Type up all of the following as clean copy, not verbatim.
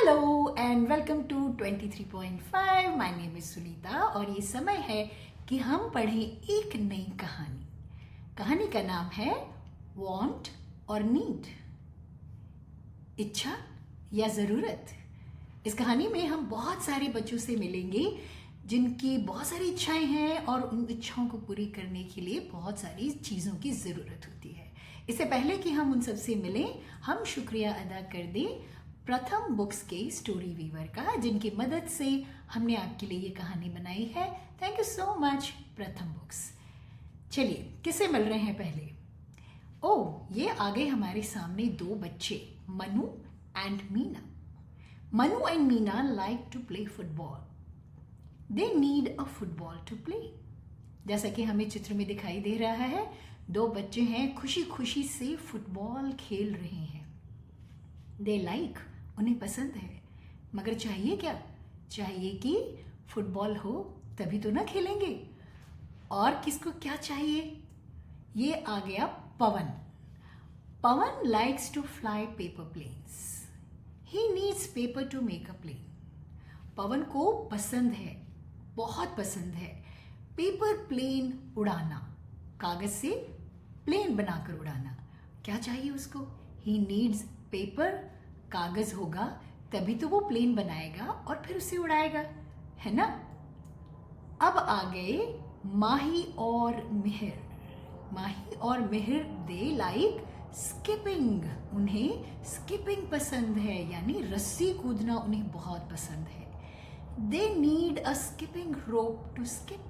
Hello and welcome to 23.5। My name is Sunita और ये समय है कि हम पढ़ें एक नई कहानी। कहानी का नाम है वांट और नीड, इच्छा या ज़रूरत। इस कहानी में हम बहुत सारे बच्चों से मिलेंगे जिनकी बहुत सारी इच्छाएं हैं और उन इच्छाओं को पूरी करने के लिए बहुत सारी चीज़ों की ज़रूरत होती है। इससे पहले कि हम उन सबसे मिलें, हम शुक्रिया अदा कर दें प्रथम बुक्स के स्टोरी वीवर का, जिनकी मदद से हमने आपके लिए ये कहानी बनाई है। थैंक यू सो मच प्रथम बुक्स। चलिए किससे मिल रहे हैं पहले। ये आ गए हमारे सामने दो बच्चे, Manu and Meena. Manu and Meena like to play football. They need a football to play. जैसा कि हमें चित्र में दिखाई दे रहा है, दो बच्चे हैं, खुशी खुशी से फुटबॉल खेल रहे हैं। दे लाइक, उन्हें पसंद है, मगर चाहिए क्या? चाहिए कि फुटबॉल हो तभी तो ना खेलेंगे। और किसको क्या चाहिए? ये आ गया Pawan. Pawan likes to fly paper planes. He needs paper to make a plane. Pawan को पसंद है, बहुत पसंद है, पेपर प्लेन उड़ाना, कागज से प्लेन बनाकर उड़ाना। क्या चाहिए उसको? ही नीड्स पेपर, कागज होगा तभी तो वो प्लेन बनाएगा और फिर उसे उड़ाएगा, है ना। अब आ गए माही और मिहिर। माही और मिहिर दे लाइक स्किपिंग। उन्हें स्किपिंग पसंद है, यानी रस्सी कूदना उन्हें बहुत पसंद है। They need a skipping rope to skip.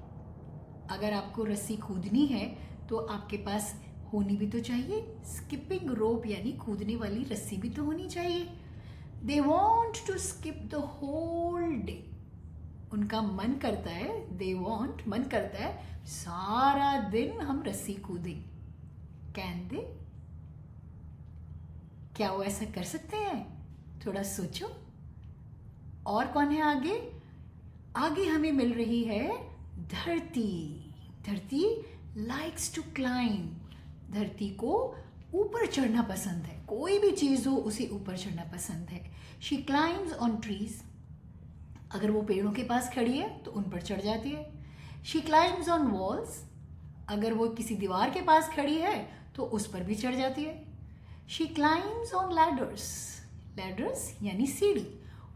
अगर आपको रस्सी कूदनी है तो आपके पास होनी भी तो चाहिए स्किपिंग रोप, यानी कूदने वाली रस्सी भी तो होनी चाहिए। They want to skip the whole day. उनका मन करता है, मन करता है सारा दिन हम रस्सी कूदें। Can they? क्या वो ऐसा कर सकते हैं? थोड़ा सोचो। और कौन है आगे? आगे हमें मिल रही है धरती। धरती लाइक्स टू क्लाइंब। धरती को ऊपर चढ़ना पसंद है, कोई भी चीज हो उसे ऊपर चढ़ना पसंद है। She climbs on trees. अगर वो पेड़ों के पास खड़ी है तो उन पर चढ़ जाती है। She climbs on walls. अगर वो किसी दीवार के पास खड़ी है तो उस पर भी चढ़ जाती है। She climbs on ladders. Ladders यानी सीढ़ी।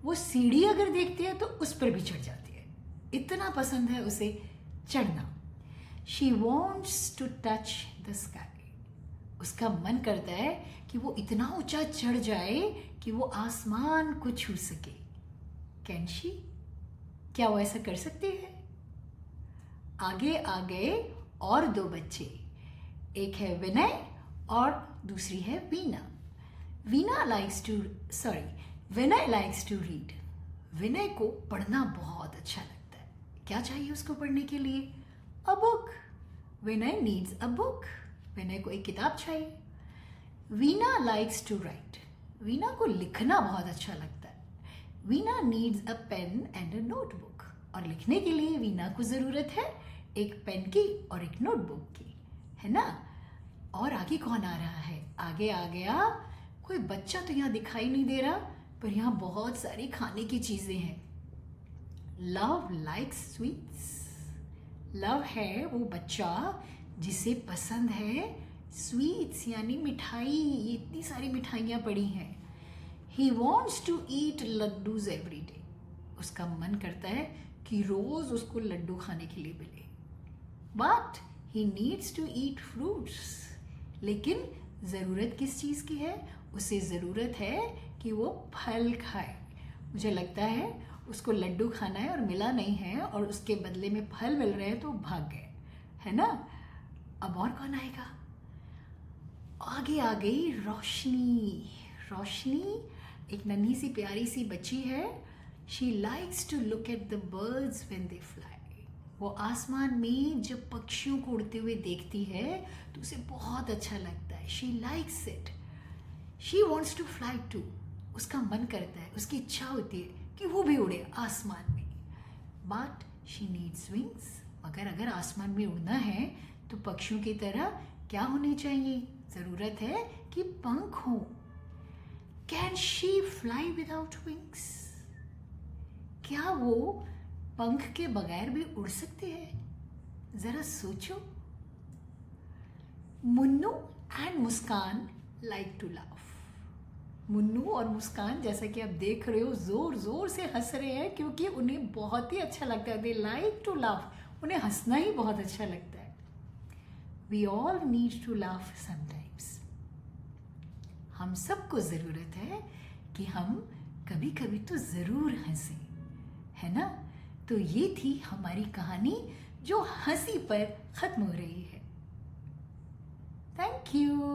वो सीढ़ी अगर देखती है तो उस पर भी चढ़ जाती है, इतना पसंद है उसे चढ़ना। She wants to touch the sky. उसका मन करता है कि वो इतना ऊंचा चढ़ जाए कि वो आसमान को छू सके। Can she? क्या वो ऐसा कर सकती है? आगे आ गए और दो बच्चे, एक है विनय और दूसरी है वीना। विनय लाइक्स टू रीड। विनय को पढ़ना बहुत अच्छा लगता है। क्या चाहिए उसको पढ़ने के लिए? A book. Vinay needs a book. Vinay को एक किताब चाहिए। Veena likes to write. Veena को लिखना बहुत अच्छा लगता है। Veena needs a pen and a notebook. और लिखने के लिए वीना को ज़रूरत है एक पेन की और एक नोटबुक की, है ना। और आगे कौन आ रहा है? आगे आ गया कोई बच्चा, तो यहाँ दिखाई नहीं दे रहा, पर यहाँ बहुत सारी खाने की चीज़ें हैं। Love likes sweets. लव है वो बच्चा जिसे पसंद है स्वीट्स, यानी मिठाई। ये इतनी सारी मिठाइयाँ पड़ी हैं। He wants to eat laddoos every day. उसका मन करता है कि रोज उसको लड्डू खाने के लिए मिले। But he needs to eat fruits. लेकिन ज़रूरत किस चीज़ की है? उसे ज़रूरत है कि वो फल खाए। मुझे लगता है उसको लड्डू खाना है और मिला नहीं है और उसके बदले में फल मिल रहे हैं तो भाग गए, है ना। अब और कौन आएगा? आगे आ गई रोशनी। रोशनी एक नन्ही सी प्यारी सी बच्ची है। She likes to look at the birds when they fly. वो आसमान में जब पक्षियों को उड़ते हुए देखती है तो उसे बहुत अच्छा लगता है। She likes it. She wants to fly too. उसका मन करता है, उसकी इच्छा होती है कि वो भी उड़े आसमान में। But she needs wings. मगर अगर आसमान में उड़ना है तो पक्षियों की तरह क्या होने चाहिए? ज़रूरत है कि पंख हो। Can she fly without wings? क्या वो पंख के बगैर भी उड़ सकते हैं? जरा सोचो। Munnu and Muskan like to laugh. Munnu और मुस्कान, जैसा कि आप देख रहे हो, जोर जोर से हंस रहे हैं क्योंकि उन्हें बहुत ही अच्छा लगता है। They like to laugh. उन्हें हंसना ही बहुत अच्छा लगता है। We all need to laugh sometimes. हम सबको जरूरत है कि हम कभी कभी तो जरूर हंसें, है ना? तो ये थी हमारी कहानी जो हंसी पर खत्म हो रही है। Thank you.